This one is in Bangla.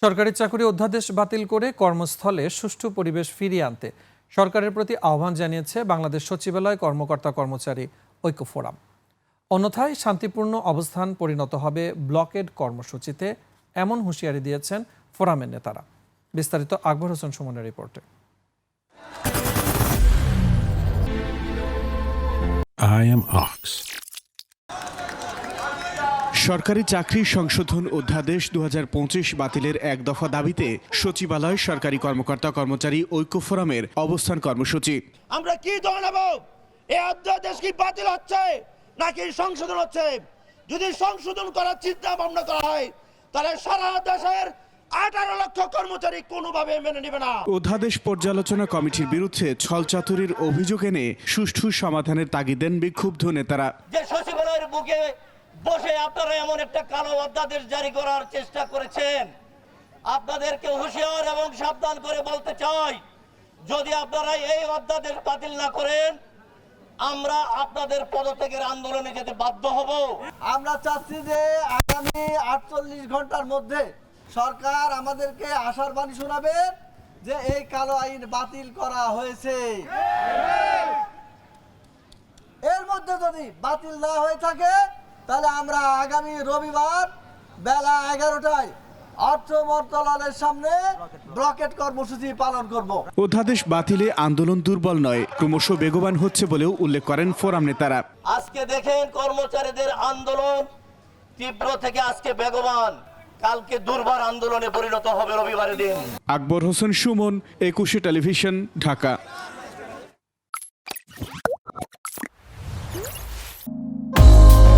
সরকারি চাকরি অধ্যাদেশ বাতিল করে কর্মস্থলে সুষ্ঠু পরিবেশ ফিরিয়ে আনতে সরকারের প্রতি আহ্বান জানিয়েছে বাংলাদেশ সচিবালয় কর্মকর্তা কর্মচারী ঐক্য ফোরাম। অন্যথায় শান্তিপূর্ণ অবস্থান পরিণত হবে ব্লকেড কর্মসূচিতে, এমন হুঁশিয়ারি দিয়েছেন ফোরামের নেতারা। বিস্তারিত আকবর হোসেন সুমনের রিপোর্টে। I am Ox. সরকারি চাকরি সংশোধন অধ্যাদেশ 2025 বাতিলের এক দফা দাবিতে সচিবালয় সরকারি কর্মকর্তা কর্মচারী ঐক্য ফোরামের অবস্থান কর্মসূচি। আমরা কি ধরে নেব? এই অধ্যাদেশ কি বাতিল হচ্ছে নাকি সংশোধন হচ্ছে? যদি সংশোধন করার চিন্তা ভাবনা করা হয় তাহলে সারা দেশের 18 লক্ষ কর্মচারী কোনোভাবে মেনে নেবে না। অধ্যাদেশ পর্যালোচনা কমিটির বিরুদ্ধে ছলচাতুরির অভিযোগ এনে সুষ্ঠু সমাধানের তাগিদ দেন বিক্ষুব্ধ নেতারা। যে সচিবালয়ের বুকে বসে আপনারা এমন একটা কালো অধ্যাদেশ জারি করার চেষ্টা করেছেন, আপনাদেরকে হুঁশিয়ার এবং সাবধান করে বলতে চাই, যদি আপনারা এই অধ্যাদেশ বাতিল না করেন আমরা আপনাদের পদত্যাগের আন্দোলনে যেতে বাধ্য হব। আমরা চাচ্ছি যে আগামী 48 ঘন্টার মধ্যে সরকার আমাদেরকে আশার বাণী শোনাবে যে এই কালো আইন বাতিল করা হয়েছে। এর মধ্যে যদি বাতিল না হয়ে থাকে তাহলে আমরা আগামী রবিবার বেলা 11টায় অর্থ মন্ত্রণালয়ের সামনে ব্লকেট কর্মসূচি পালন করব। অধ্যাদেশ বাতিলে আন্দোলন দুর্বল নয়, ক্রমশ বেগবান হচ্ছে বলেও উল্লেখ করেন ফোরাম নেতারা। আজকে দেখেন কর্মচারীদের আন্দোলন তীব্র থেকে আজকে বেগবান, কালকে দুর্বার আন্দোলনে পরিণত হবে রবিবারের দিন। আকবর হোসেন সুমন, 21 টেলিভিশন, ঢাকা।